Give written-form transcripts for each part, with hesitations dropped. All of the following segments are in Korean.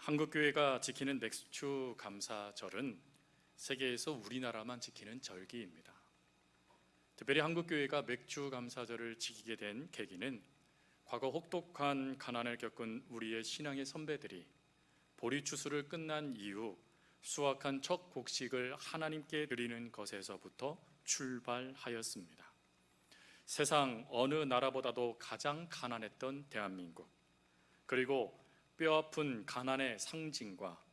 한국교회가 지키는 맥주 감사절은 세계에서 우리나라만 지키는 절기입니다. 특별히 한국교회가 맥주 감사절을 지키게 된 계기는 과거 혹독한 가난을 겪은 우리의 신앙의 선배들이 보리추수를 끝난 이후 수확한 첫 곡식을 하나님께 드리는 것에서부터 출발하였습니다. 세상 어느 나라보다도 가장 가난했던 대한민국, 그리고 뼈아픈 가난의 상징과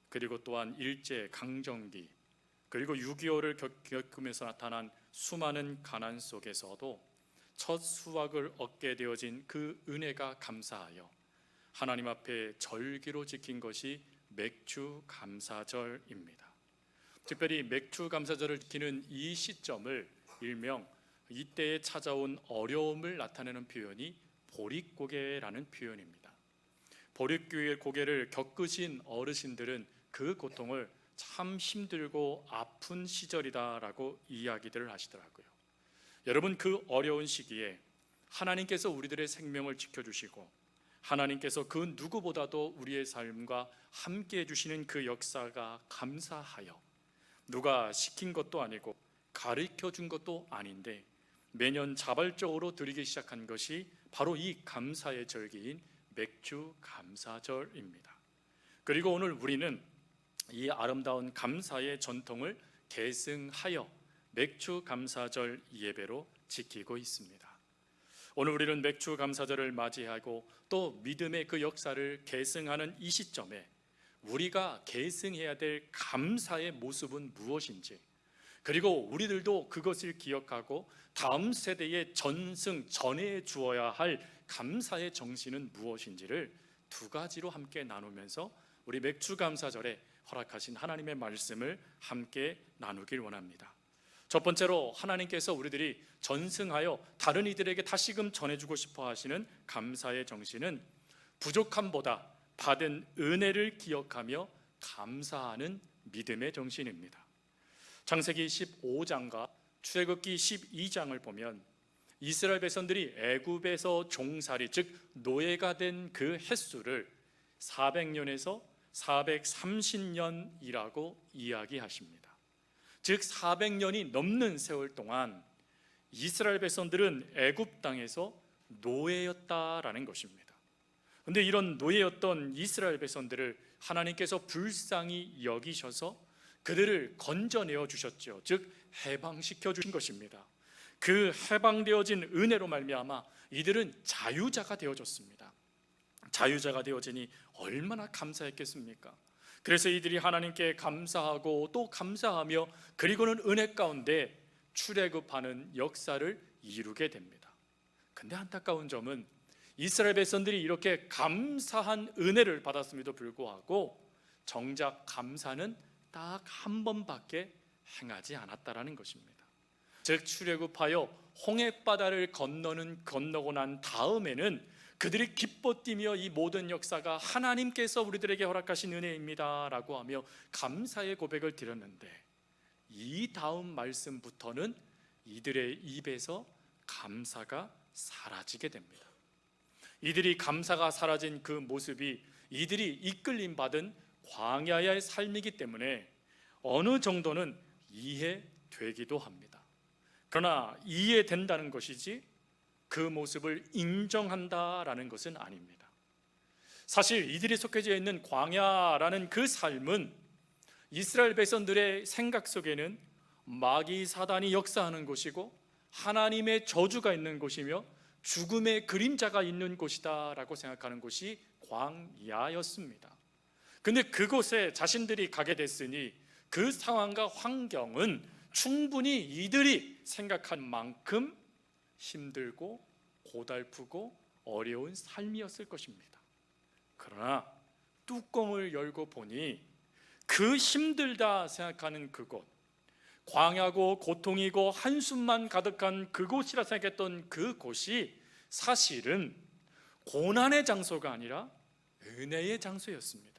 그리고 또한 일제 강점기, 그리고 6.25를 겪으면서 나타난 수많은 가난 속에서도 첫 수확을 얻게 되어진 그 은혜가 감사하여 하나님 앞에 절기로 지킨 것이 맥주 감사절입니다. 특별히 맥주 감사절을 지키는 이 시점을 일명 이때에 찾아온 어려움을 나타내는 표현이 보릿고개라는 표현입니다. 보릿고개를 겪으신 어르신들은 그 고통을 참 힘들고 아픈 시절이다라고 이야기들을 하시더라고요. 여러분, 그 어려운 시기에 하나님께서 우리들의 생명을 지켜주시고 하나님께서 그 누구보다도 우리의 삶과 함께 해주시는 그 역사가 감사하여, 누가 시킨 것도 아니고 가르쳐 준 것도 아닌데 매년 자발적으로 드리기 시작한 것이 바로 이 감사의 절기인 맥주 감사절입니다. 그리고 오늘 우리는 이 아름다운 감사의 전통을 계승하여 맥주 감사절 예배로 지키고 있습니다. 오늘 우리는 맥주 감사절을 맞이하고 또 믿음의 그 역사를 계승하는 이 시점에 우리가 계승해야 될 감사의 모습은 무엇인지, 그리고 우리들도 그것을 기억하고 다음 세대에 전해 주어야 할 감사의 정신은 무엇인지를 두 가지로 함께 나누면서 우리 맥주 감사절에 허락하신 하나님의 말씀을 함께 나누길 원합니다. 첫 번째로 하나님께서 우리들이 전승하여 다른 이들에게 다시금 전해주고 싶어 하시는 감사의 정신은 부족함보다 받은 은혜를 기억하며 감사하는 믿음의 정신입니다. 창세기 15장과 출애굽기 12장을 보면 이스라엘 백성들이 애굽에서 종살이, 즉 노예가 된 그 횟수를 400년에서 430년이라고 이야기하십니다. 즉 400년이 넘는 세월 동안 이스라엘 백성들은 애굽 땅에서 노예였다라는 것입니다. 그런데 이런 노예였던 이스라엘 백성들을 하나님께서 불쌍히 여기셔서 그들을 건져내어 주셨죠. 즉 해방시켜 주신 것입니다. 그 해방되어진 은혜로 말미암아 이들은 자유자가 되어졌습니다. 자유자가 되어지니 얼마나 감사했겠습니까? 그래서 이들이 하나님께 감사하고 또 감사하며 그리고는 은혜 가운데 출애굽하는 역사를 이루게 됩니다. 근데 안타까운 점은 이스라엘 백성들이 이렇게 감사한 은혜를 받았음에도 불구하고 정작 감사는 딱 한 번밖에 행하지 않았다라는 것입니다. 즉 출애굽하여 홍해바다를 건너고 난 다음에는 그들이 기뻐 뛰며 이 모든 역사가 하나님께서 우리들에게 허락하신 은혜입니다 라고 하며 감사의 고백을 드렸는데, 이 다음 말씀부터는 이들의 입에서 감사가 사라지게 됩니다. 이들이 감사가 사라진 그 모습이 이들이 이끌림 받은 광야의 삶이기 때문에 어느 정도는 이해되기도 합니다. 그러나 이해된다는 것이지 그 모습을 인정한다라는 것은 아닙니다. 사실 이들이 속해져 있는 광야라는 그 삶은 이스라엘 백성들의 생각 속에는 마귀 사단이 역사하는 곳이고 하나님의 저주가 있는 곳이며 죽음의 그림자가 있는 곳이다 라고 생각하는 곳이 광야였습니다. 근데 그곳에 자신들이 가게 됐으니 그 상황과 환경은 충분히 이들이 생각한 만큼 힘들고 고달프고 어려운 삶이었을 것입니다. 그러나 뚜껑을 열고 보니 그 힘들다 생각하는 그곳, 광야고 고통이고 한숨만 가득한 그곳이라 생각했던 그곳이 사실은 고난의 장소가 아니라 은혜의 장소였습니다.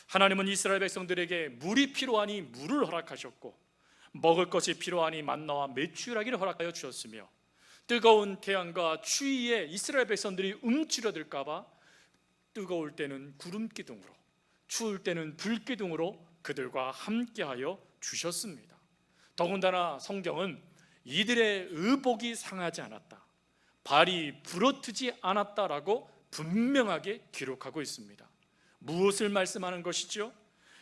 하나님은 이스라엘 백성들에게 물이 필요하니 물을 허락하셨고 먹을 것이 필요하니 만나와 메추라기를 허락하여 주셨으며 뜨거운 태양과 추위에 이스라엘 백성들이 움츠러들까 봐 뜨거울 때는 구름 기둥으로, 추울 때는 불기둥으로 그들과 함께하여 주셨습니다. 더군다나 성경은 이들의 의복이 상하지 않았다, 발이 부러뜨지 않았다라고 분명하게 기록하고 있습니다. 무엇을 말씀하는 것이죠?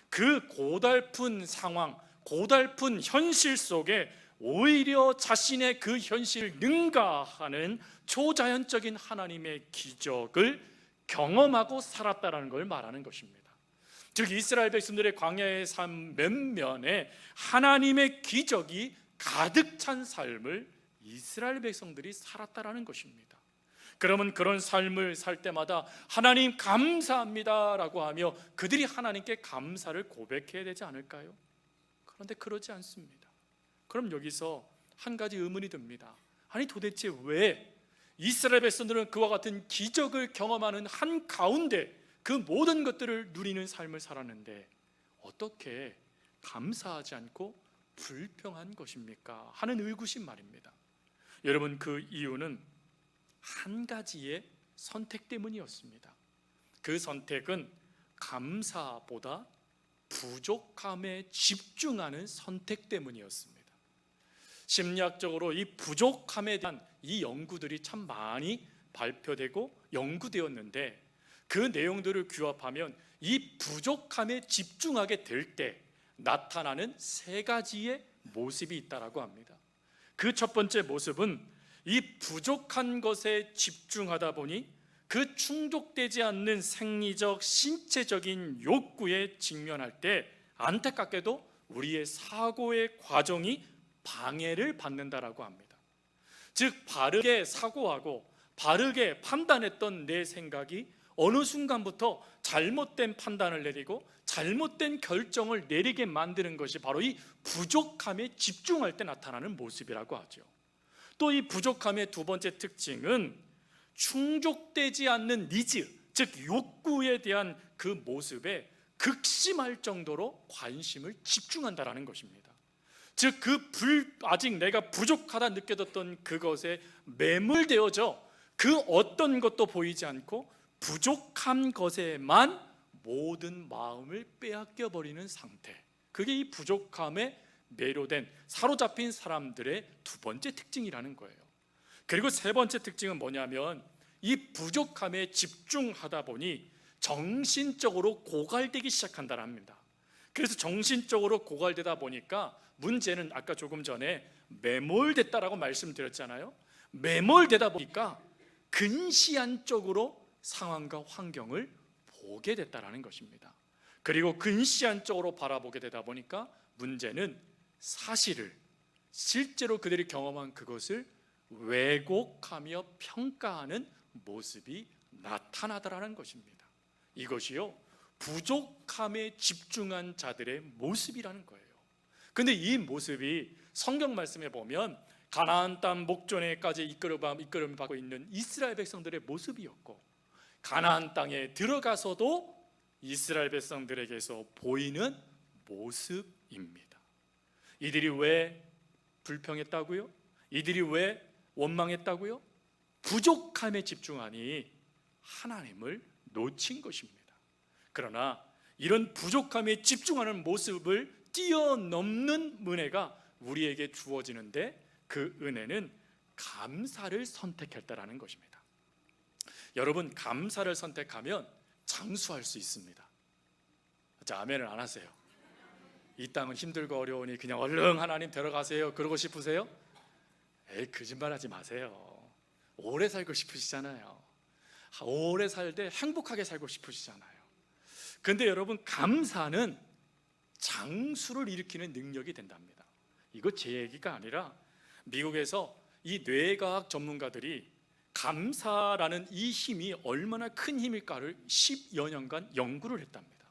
그 고달픈 상황, 고달픈 현실 속에 오히려 자신의 그 현실을 능가하는 초자연적인 하나님의 기적을 경험하고 살았다는 걸 말하는 것입니다. 즉 이스라엘 백성들의 광야의 삶 몇면에 하나님의 기적이 가득 찬 삶을 이스라엘 백성들이 살았다는 것입니다. 그러면 그런 삶을 살 때마다 하나님 감사합니다라고 하며 그들이 하나님께 감사를 고백해야 되지 않을까요? 그런데 그러지 않습니다. 그럼 여기서 한 가지 의문이 듭니다. 아니 도대체 왜 이스라엘 백성들은 그와 같은 기적을 경험하는 한 가운데 그 모든 것들을 누리는 삶을 살았는데 어떻게 감사하지 않고 불평한 것입니까? 하는 의구심 말입니다. 여러분, 그 이유는 한 가지의 선택 때문이었습니다. 그 선택은 감사보다 부족함에 집중하는 선택 때문이었습니다. 심리학적으로 이 부족함에 대한 이 연구들이 참 많이 발표되고 연구되었는데 그 내용들을 규합하면 이 부족함에 집중하게 될 때 나타나는 세 가지의 모습이 있다고 합니다. 그 첫 번째 모습은 이 부족한 것에 집중하다 보니 그 충족되지 않는 생리적, 신체적인 욕구에 직면할 때 안타깝게도 우리의 사고의 과정이 방해를 받는다라고 합니다. 즉 바르게 사고하고 바르게 판단했던 내 생각이 어느 순간부터 잘못된 판단을 내리고 잘못된 결정을 내리게 만드는 것이 바로 이 부족함에 집중할 때 나타나는 모습이라고 하죠. 또 이 부족함의 두 번째 특징은 충족되지 않는 니즈, 즉 욕구에 대한 그 모습에 극심할 정도로 관심을 집중한다라는 것입니다. 즉 아직 내가 부족하다 느껴졌던 그것에 매몰되어져 그 어떤 것도 보이지 않고 부족한 것에만 모든 마음을 빼앗겨 버리는 상태, 그게 이 부족함에 매료된 사로잡힌 사람들의 두 번째 특징이라는 거예요. 그리고 세 번째 특징은 뭐냐면 이 부족함에 집중하다 보니 정신적으로 고갈되기 시작한다는 합니다. 그래서 정신적으로 고갈되다 보니까 문제는 아까 조금 전에 매몰됐다라고 말씀드렸잖아요. 매몰되다 보니까 근시안 쪽으로 상황과 환경을 보게 됐다라는 것입니다. 그리고 근시안 쪽으로 바라보게 되다 보니까 문제는 사실을, 실제로 그들이 경험한 그것을 왜곡하며 평가하는 모습이 나타나더라는 것입니다. 이것이요 부족함에 집중한 자들의 모습이라는 거예요. 근데 이 모습이 성경 말씀에 보면 가나안 땅 목전에까지 이끌음을 받고 있는 이스라엘 백성들의 모습이었고, 가나안 땅에 들어가서도 이스라엘 백성들에게서 보이는 모습입니다. 이들이 왜 불평했다고요? 이들이 왜 원망했다고요? 부족함에 집중하니 하나님을 놓친 것입니다. 그러나 이런 부족함에 집중하는 모습을 뛰어넘는 은혜가 우리에게 주어지는데 그 은혜는 감사를 선택했다라는 것입니다. 여러분, 감사를 선택하면 장수할 수 있습니다. 자, 아멘을 안 하세요? 이 땅은 힘들고 어려우니 그냥 얼른 하나님 데려가세요 그러고 싶으세요? 에이, 거짓말하지 마세요. 오래 살고 싶으시잖아요. 오래 살되 행복하게 살고 싶으시잖아요. 근데 여러분, 감사는 장수를 일으키는 능력이 된답니다. 이거 제 얘기가 아니라 미국에서 이 뇌과학 전문가들이 감사라는 이 힘이 얼마나 큰 힘일까를 10여 년간 연구를 했답니다.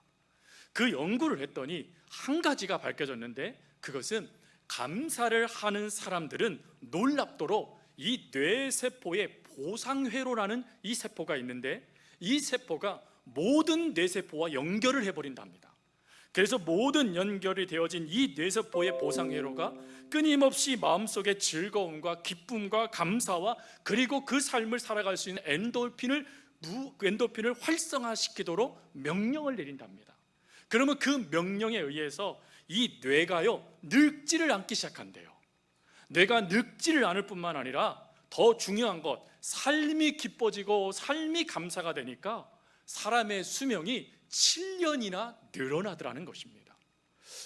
그 연구를 했더니 한 가지가 밝혀졌는데, 그것은 감사를 하는 사람들은 놀랍도록 이 뇌세포의 보상회로라는 이 세포가 있는데, 이 세포가 모든 뇌세포와 연결을 해버린답니다. 그래서 모든 연결이 되어진 이 뇌세포의 보상회로가 끊임없이 마음속의 즐거움과 기쁨과 감사와 그리고 그 삶을 살아갈 수 있는 엔돌핀을 활성화시키도록 명령을 내린답니다. 그러면 그 명령에 의해서 이 뇌가요 늙지를 않기 시작한대요. 뇌가 늙지를 않을 뿐만 아니라 더 중요한 것, 삶이 기뻐지고 삶이 감사가 되니까 사람의 수명이 7년이나 늘어나더라는 것입니다.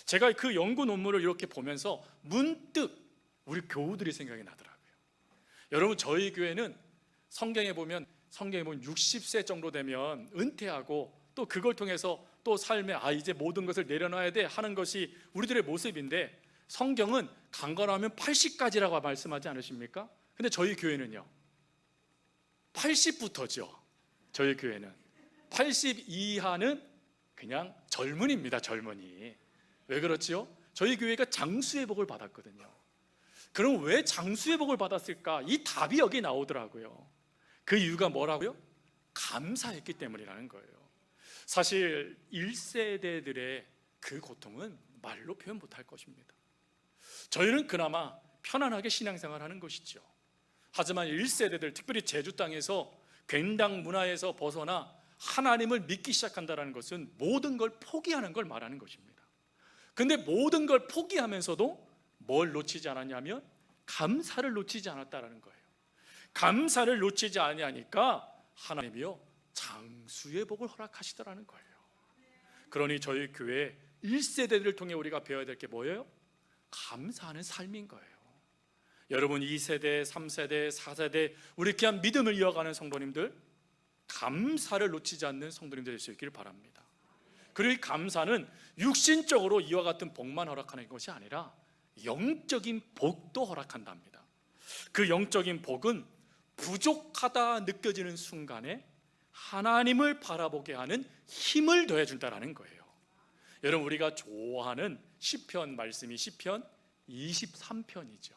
제가 그 연구 논문을 이렇게 보면서 문득 우리 교우들이 생각이 나더라고요. 여러분, 저희 교회는 성경에 보면 60세 정도 되면 은퇴하고 또 그걸 통해서 또 삶에 이제 모든 것을 내려놔야 돼 하는 것이 우리들의 모습인데, 성경은 강건하면 80까지라고 말씀하지 않으십니까? 근데 저희 교회는요 80부터죠. 저희 교회는 80 이하는 그냥 젊은이입니다. 젊은이. 왜 그렇지요? 저희 교회가 장수의 복을 받았거든요. 그럼 왜 장수의 복을 받았을까? 이 답이 여기 나오더라고요. 그 이유가 뭐라고요? 감사했기 때문이라는 거예요. 사실 1세대들의 그 고통은 말로 표현 못할 것입니다. 저희는 그나마 편안하게 신앙생활 하는 것이죠. 하지만 1세대들, 특별히 제주 땅에서 괜당 문화에서 벗어나 하나님을 믿기 시작한다는 것은 모든 걸 포기하는 걸 말하는 것입니다. 근데 모든 걸 포기하면서도 뭘 놓치지 않았냐면 감사를 놓치지 않았다는 거예요. 감사를 놓치지 않으니까 하나님이요 장수의 복을 허락하시더라는 거예요. 그러니 저희 교회 1세대들을 통해 우리가 배워야 될 게 뭐예요? 감사하는 삶인 거예요. 여러분 2세대, 3세대, 4세대 우리 귀한 믿음을 이어가는 성도님들, 감사를 놓치지 않는 성도님들 될 수 있기를 바랍니다. 그리고 이 감사는 육신적으로 이와 같은 복만 허락하는 것이 아니라 영적인 복도 허락한답니다. 그 영적인 복은 부족하다 느껴지는 순간에 하나님을 바라보게 하는 힘을 더해준다는 거예요. 여러분, 우리가 좋아하는 시편 말씀이 시편 23편이죠.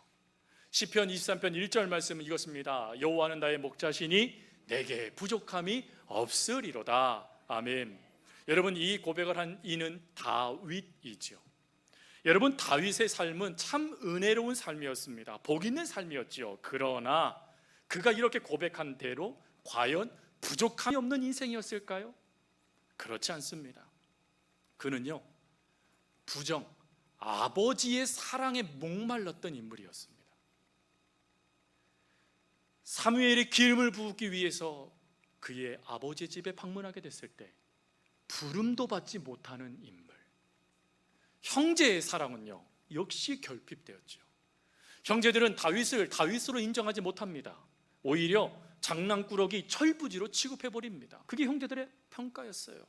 시편 23편 1절 말씀은 이것입니다. 여호와는 나의 목자시니 내게 부족함이 없으리로다. 아멘. 여러분, 이 고백을 한 이는 다윗이죠. 여러분, 다윗의 삶은 참 은혜로운 삶이었습니다. 복 있는 삶이었죠. 그러나 그가 이렇게 고백한 대로 과연 부족함이 없는 인생이었을까요? 그렇지 않습니다. 그는요 아버지의 사랑에 목말랐던 인물이었습니다. 사무엘이 기름을 부기 위해서 그의 아버지 집에 방문하게 됐을 때 부름도 받지 못하는 인물. 형제의 사랑은요 역시 결핍되었죠. 형제들은 다윗을 다윗으로 인정하지 못합니다. 오히려 장난꾸러기, 철부지로 취급해버립니다. 그게 형제들의 평가였어요.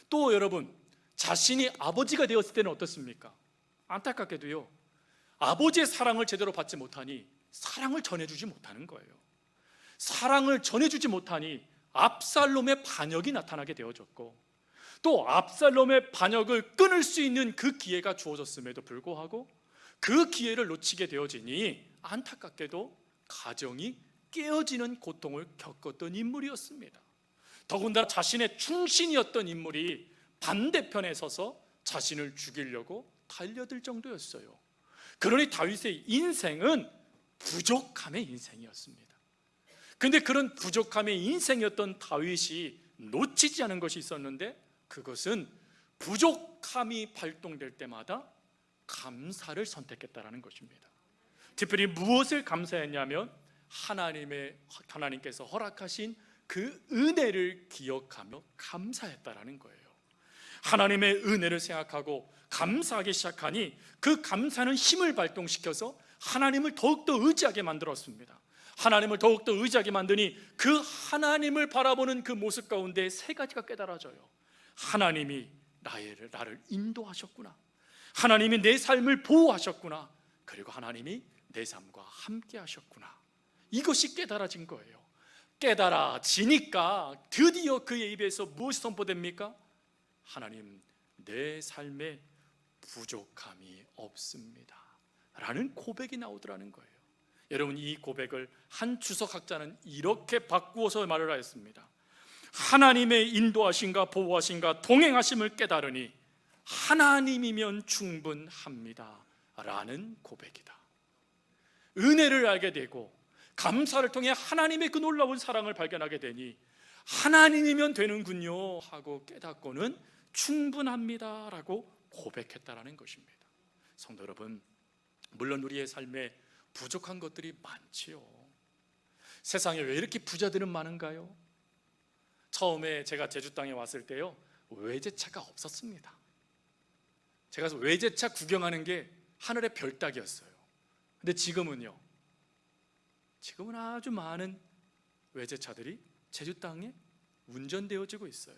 또 여러분, 자신이 아버지가 되었을 때는 어떻습니까? 안타깝게도요 아버지의 사랑을 제대로 받지 못하니 사랑을 전해주지 못하는 거예요. 사랑을 전해주지 못하니 압살롬의 반역이 나타나게 되어졌고, 또 압살롬의 반역을 끊을 수 있는 그 기회가 주어졌음에도 불구하고 그 기회를 놓치게 되어지니 안타깝게도 가정이 깨어지는 고통을 겪었던 인물이었습니다. 더군다나 자신의 충신이었던 인물이 반대편에 서서 자신을 죽이려고 달려들 정도였어요. 그러니 다윗의 인생은 부족함의 인생이었습니다. 근데 그런 부족함의 인생이었던 다윗이 놓치지 않은 것이 있었는데, 그것은 부족함이 발동될 때마다 감사를 선택했다는 것입니다. 특별히 무엇을 감사했냐면 하나님께서 허락하신 그 은혜를 기억하며 감사했다라는 거예요. 하나님의 은혜를 생각하고 감사하기 시작하니 그 감사는 힘을 발동시켜서 하나님을 더욱더 의지하게 만들었습니다. 하나님을 더욱더 의지하게 만드니 그 하나님을 바라보는 그 모습 가운데 세 가지가 깨달아져요. 하나님이 나를 인도하셨구나, 하나님이 내 삶을 보호하셨구나, 그리고 하나님이 내 삶과 함께 하셨구나. 이것이 깨달아진 거예요. 깨달아지니까 드디어 그의 입에서 무엇이 선포됩니까? 하나님, 내 삶에 부족함이 없습니다 라는 고백이 나오더라는 거예요. 여러분, 이 고백을 한 주석학자는 이렇게 바꾸어서 말을 하였습니다. 하나님의 인도하심과 보호하심과 동행하심을 깨달으니 하나님이면 충분합니다 라는 고백이다. 은혜를 알게 되고 감사를 통해 하나님의 그 놀라운 사랑을 발견하게 되니 하나님이면 되는군요 하고 깨닫고는 충분합니다라고 고백했다라는 것입니다. 성도 여러분, 물론 우리의 삶에 부족한 것들이 많지요. 세상에 왜 이렇게 부자들은 많은가요? 처음에 제가 제주 땅에 왔을 때요, 외제차가 없었습니다. 제가 외제차 구경하는 게 하늘의 별 따기였어요. 근데 지금은 아주 많은 외제차들이 제주 땅에 운전되어지고 있어요.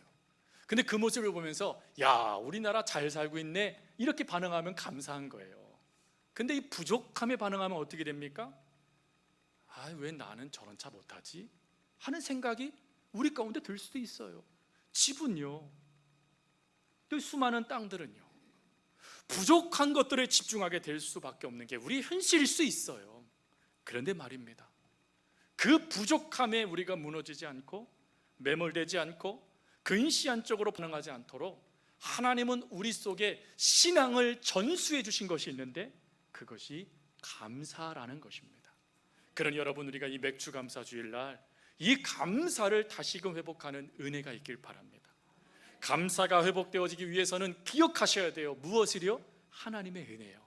근데 그 모습을 보면서 야, 우리나라 잘 살고 있네, 이렇게 반응하면 감사한 거예요. 근데 이 부족함에 반응하면 어떻게 됩니까? 왜 나는 저런 차 못 타지? 하는 생각이 우리 가운데 들 수도 있어요. 집은요, 또 수많은 땅들은요, 부족한 것들에 집중하게 될 수밖에 없는 게 우리 현실일 수 있어요. 그런데 말입니다, 그 부족함에 우리가 무너지지 않고 매몰되지 않고 근시안적으로 반응하지 않도록 하나님은 우리 속에 신앙을 전수해 주신 것이 있는데, 그것이 감사라는 것입니다. 그러니 여러분, 우리가 이 맥주감사 주일날 이 감사를 다시금 회복하는 은혜가 있길 바랍니다. 감사가 회복되어지기 위해서는 기억하셔야 돼요. 무엇을요? 하나님의 은혜요.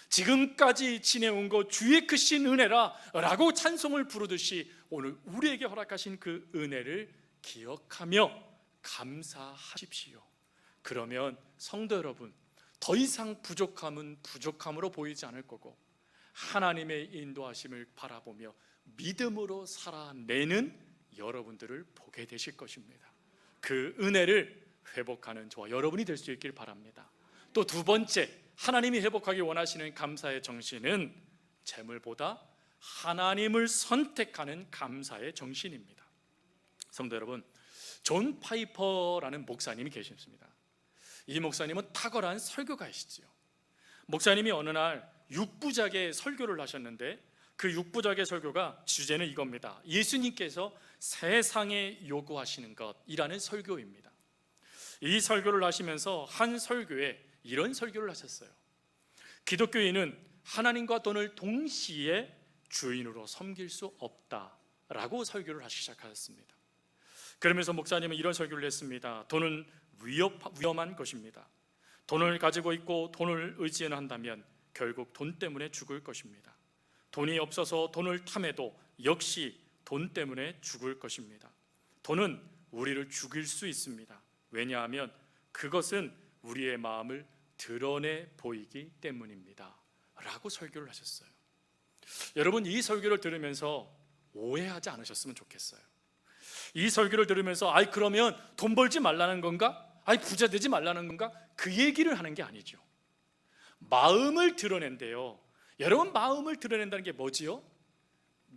지금까지 지내온 것 주의 크신 은혜라 라고 찬송을 부르듯이 오늘 우리에게 허락하신 그 은혜를 기억하며 감사하십시오. 그러면 성도 여러분, 더 이상 부족함은 부족함으로 보이지 않을 거고, 하나님의 인도하심을 바라보며 믿음으로 살아내는 여러분들을 보게 되실 것입니다. 그 은혜를 회복하는 저와 여러분이 될 수 있길 바랍니다. 또 두 번째, 하나님이 회복하기 원하시는 감사의 정신은 재물보다 하나님을 선택하는 감사의 정신입니다. 성도 여러분, 존 파이퍼라는 목사님이 계십니다. 이 목사님은 탁월한 설교가이시지요. 목사님이 어느 날 6부작의 설교를 하셨는데, 그 6부작의 설교가 주제는 이겁니다. 예수님께서 세상에 요구하시는 것이라는 설교입니다. 이 설교를 하시면서 한 설교에 이런 설교를 하셨어요. 기독교인은 하나님과 돈을 동시에 주인으로 섬길 수 없다라고 설교를 하시기 시작하셨습니다. 그러면서 목사님은 이런 설교를 했습니다. 돈은 위험한 것입니다. 돈을 가지고 있고 돈을 의지해야 한다면 결국 돈 때문에 죽을 것입니다. 돈이 없어서 돈을 탐해도 역시 돈 때문에 죽을 것입니다. 돈은 우리를 죽일 수 있습니다. 왜냐하면 그것은 우리의 마음을 드러내 보이기 때문입니다 라고 설교를 하셨어요. 여러분, 이 설교를 들으면서 오해하지 않으셨으면 좋겠어요. 이 설교를 들으면서 그러면 돈 벌지 말라는 건가? 부자 되지 말라는 건가? 그 얘기를 하는 게 아니죠. 마음을 드러낸대요. 여러분, 마음을 드러낸다는 게 뭐지요?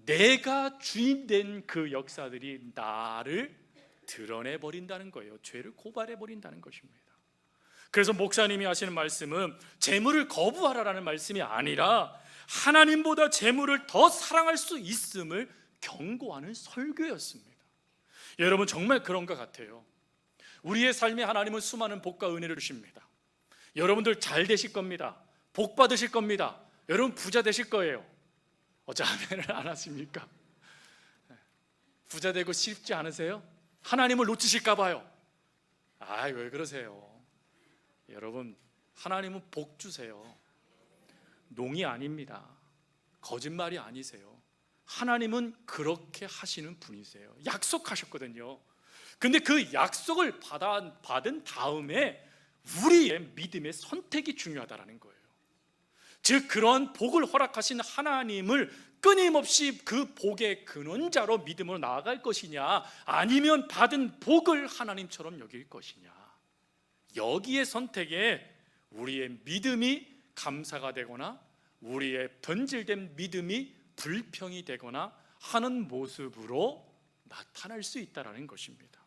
내가 주인된 그 역사들이 나를 드러내버린다는 거예요. 죄를 고발해버린다는 것입니다. 그래서 목사님이 하시는 말씀은 재물을 거부하라라는 말씀이 아니라 하나님보다 재물을 더 사랑할 수 있음을 경고하는 설교였습니다. 여러분, 정말 그런 것 같아요. 우리의 삶에 하나님은 수많은 복과 은혜를 주십니다. 여러분들 잘 되실 겁니다. 복 받으실 겁니다. 여러분 부자 되실 거예요. 어째 아멘을 안 하십니까? 부자 되고 싶지 않으세요? 하나님을 놓치실까 봐요. 왜 그러세요? 여러분, 하나님은 복 주세요. 농이 아닙니다. 거짓말이 아니세요. 하나님은 그렇게 하시는 분이세요. 약속하셨거든요. 근데 그 약속을 받은 다음에 우리의 믿음의 선택이 중요하다는 거예요. 즉, 그런 복을 허락하신 하나님을 끊임없이 그 복의 근원자로 믿음으로 나아갈 것이냐, 아니면 받은 복을 하나님처럼 여길 것이냐, 여기에 선택에 우리의 믿음이 감사가 되거나 우리의 변질된 믿음이 불평이 되거나 하는 모습으로 나타날 수 있다는 것입니다.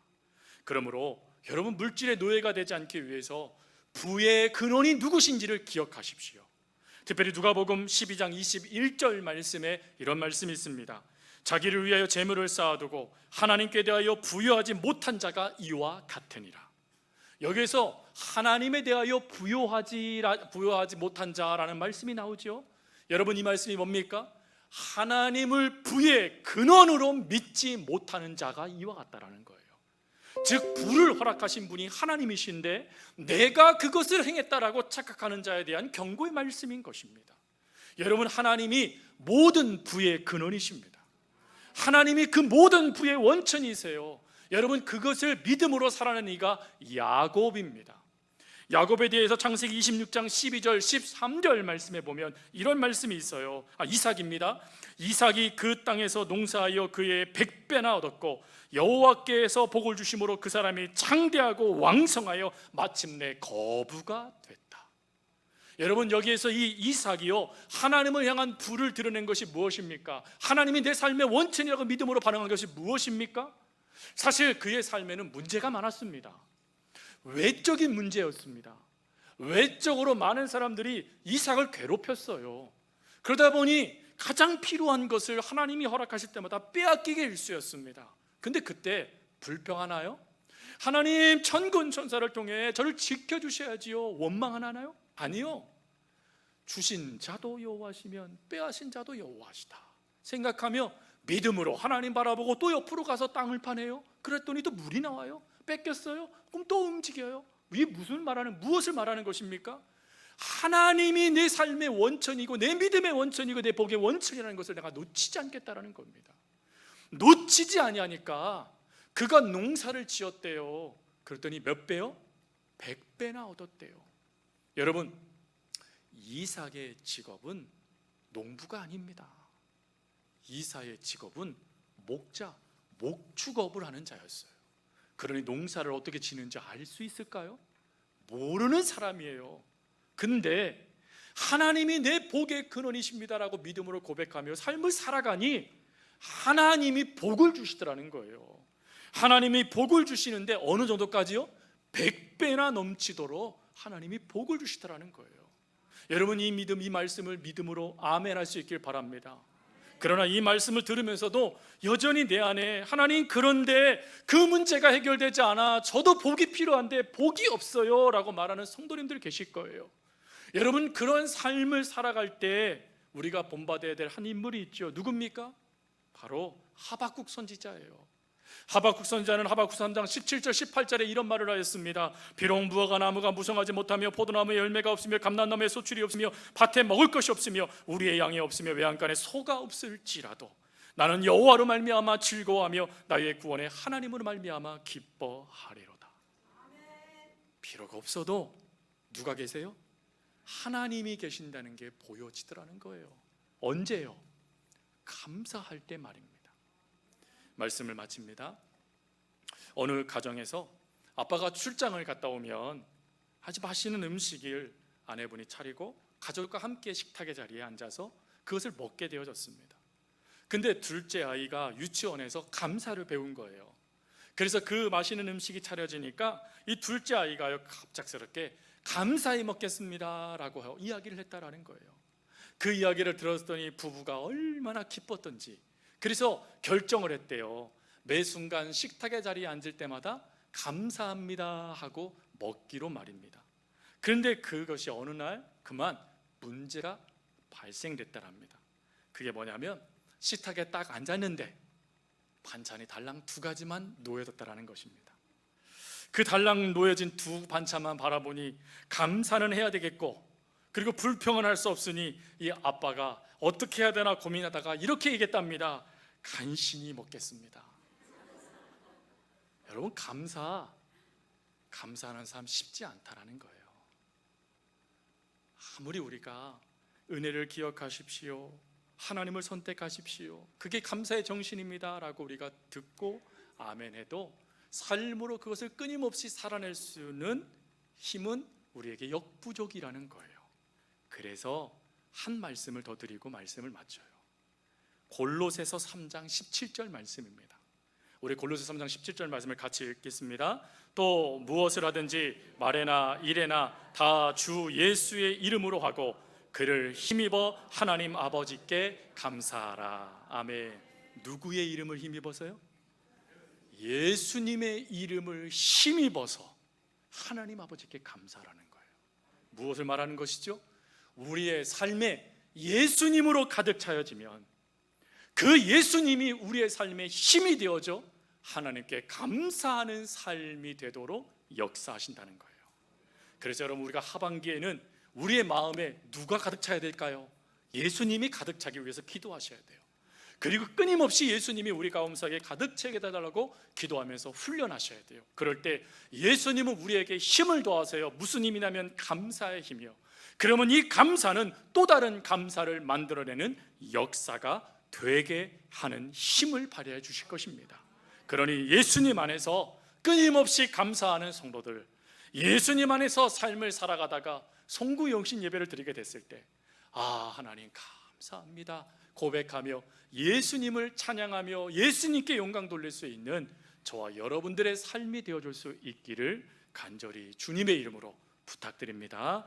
그러므로 여러분, 물질의 노예가 되지 않기 위해서 부의 근원이 누구신지를 기억하십시오. 특별히 누가복음 12장 21절 말씀에 이런 말씀이 있습니다. 자기를 위하여 재물을 쌓아두고 하나님께 대하여 부여하지 못한 자가 이와 같으니라. 여기에서 하나님에 대하여 부여하지 못한 자라는 말씀이 나오죠. 여러분, 이 말씀이 뭡니까? 하나님을 부의 근원으로 믿지 못하는 자가 이와 같다라는 거예요. 즉 불을 허락하신 분이 하나님이신데 내가 그것을 행했다라고 착각하는 자에 대한 경고의 말씀인 것입니다. 여러분, 하나님이 모든 부의 근원이십니다. 하나님이 그 모든 부의 원천이세요. 여러분, 그것을 믿음으로 살아내는 이가 야곱입니다. 야곱에 대해서 창세기 26장 12절 13절 말씀에 보면 이런 말씀이 있어요. 이삭입니다. 이삭이 그 땅에서 농사하여 그의 100배나 얻었고 여호와께서 복을 주심으로 그 사람이 창대하고 왕성하여 마침내 거부가 됐다. 여러분, 여기에서 이 이삭이요, 하나님을 향한 불을 드러낸 것이 무엇입니까? 하나님이 내 삶의 원천이라고 믿음으로 반응한 것이 무엇입니까? 사실 그의 삶에는 문제가 많았습니다. 외적인 문제였습니다. 외적으로 많은 사람들이 이삭을 괴롭혔어요. 그러다 보니 가장 필요한 것을 하나님이 허락하실 때마다 빼앗기게 일쑤였습니다. 근데 그때 불평하나요? 하나님, 천군 천사를 통해 저를 지켜주셔야지요, 원망하나요? 아니요. 주신 자도 여호와시면 빼앗은 자도 여호와시다 생각하며 믿음으로 하나님 바라보고 또 옆으로 가서 땅을 파내요. 그랬더니 또 물이 나와요. 뺏겼어요. 그럼 또 움직여요. 이게 무엇을 말하는 것입니까? 하나님이 내 삶의 원천이고 내 믿음의 원천이고 내 복의 원천이라는 것을 내가 놓치지 않겠다라는 겁니다. 놓치지 아니하니까 그가 농사를 지었대요. 그랬더니 몇 배요? 100배나 얻었대요. 여러분, 이삭의 직업은 농부가 아닙니다. 이삭의 직업은 목자, 목축업을 하는 자였어요. 그러니 농사를 어떻게 지는지 알 수 있을까요? 모르는 사람이에요. 근데 하나님이 내 복의 근원이십니다라고 믿음으로 고백하며 삶을 살아가니 하나님이 복을 주시더라는 거예요. 하나님이 복을 주시는데 어느 정도까지요? 100배나 넘치도록 하나님이 복을 주시더라는 거예요. 여러분, 이 믿음, 이 말씀을 믿음으로 아멘 할 수 있길 바랍니다. 그러나 이 말씀을 들으면서도 여전히 내 안에 하나님, 그런데 그 문제가 해결되지 않아 저도 복이 필요한데 복이 없어요 라고 말하는 성도님들 계실 거예요. 여러분, 그런 삶을 살아갈 때 우리가 본받아야 될 한 인물이 있죠. 누굽니까? 바로 하박국 선지자예요. 하박국 선지자는 하박국 3장 17절 18절에 이런 말을 하였습니다. 비록 무화과 나무가 무성하지 못하며 포도나무에 열매가 없으며 감람나무에 소출이 없으며 밭에 먹을 것이 없으며 우리의 양이 없으며 외양간에 소가 없을지라도 나는 여호와로 말미암아 즐거워하며 나의 구원의 하나님으로 말미암아 기뻐하리로다. 비록 없어도 누가 계세요? 하나님이 계신다는 게 보여지더라는 거예요. 언제요? 감사할 때 말입니다. 말씀을 마칩니다. 어느 가정에서 아빠가 출장을 갔다 오면 아주 맛있는 음식을 아내분이 차리고 가족과 함께 식탁의 자리에 앉아서 그것을 먹게 되어졌습니다. 근데 둘째 아이가 유치원에서 감사를 배운 거예요. 그래서 그 맛있는 음식이 차려지니까 이 둘째 아이가 갑작스럽게 감사히 먹겠습니다 라고 이야기를 했다라는 거예요. 그 이야기를 들었더니 부부가 얼마나 기뻤던지, 그래서 결정을 했대요. 매 순간 식탁의 자리에 앉을 때마다 감사합니다 하고 먹기로 말입니다. 그런데 그것이 어느 날 그만 문제가 발생됐다랍니다. 그게 뭐냐면 식탁에 딱 앉았는데 반찬이 달랑 2가지만 놓여졌다라는 것입니다. 그 달랑 놓여진 2 반찬만 바라보니 감사는 해야 되겠고 그리고 불평은 할 수 없으니 이 아빠가 어떻게 해야 되나 고민하다가 이렇게 얘기했답니다. 간신히 먹겠습니다. 여러분, 감사하는 사람 쉽지 않다라는 거예요. 아무리 우리가 은혜를 기억하십시오, 하나님을 선택하십시오, 그게 감사의 정신입니다 라고 우리가 듣고 아멘 해도 삶으로 그것을 끊임없이 살아낼 수는 힘은 우리에게 역부족이라는 거예요. 그래서 한 말씀을 더 드리고 말씀을 마쳐요. 골로새서 3장 17절 말씀입니다. 우리 골로새 3장 17절 말씀을 같이 읽겠습니다. 또 무엇을 하든지 말에나 일에나 다 주 예수의 이름으로 하고 그를 힘입어 하나님 아버지께 감사하라. 아멘. 누구의 이름을 힘입어서요? 예수님의 이름을 힘입어서 하나님 아버지께 감사하라는 거예요. 무엇을 말하는 것이죠? 우리의 삶에 예수님으로 가득 차여지면 그 예수님이 우리의 삶에 힘이 되어져 하나님께 감사하는 삶이 되도록 역사하신다는 거예요. 그래서 여러분, 우리가 하반기에는 우리의 마음에 누가 가득 차야 될까요? 예수님이 가득 차기 위해서 기도하셔야 돼요. 그리고 끊임없이 예수님이 우리 가운데 가득 차게 해달라고 기도하면서 훈련하셔야 돼요. 그럴 때 예수님은 우리에게 힘을 더하세요. 무슨 힘이냐면 감사의 힘이요. 그러면 이 감사는 또 다른 감사를 만들어내는 역사가 되게 하는 힘을 발휘해 주실 것입니다. 그러니 예수님 안에서 끊임없이 감사하는 성도들, 예수님 안에서 삶을 살아가다가 송구영신 예배를 드리게 됐을 때, 아, 하나님 감사합니다 고백하며 예수님을 찬양하며 예수님께 영광 돌릴 수 있는 저와 여러분들의 삶이 되어줄 수 있기를 간절히 주님의 이름으로 부탁드립니다.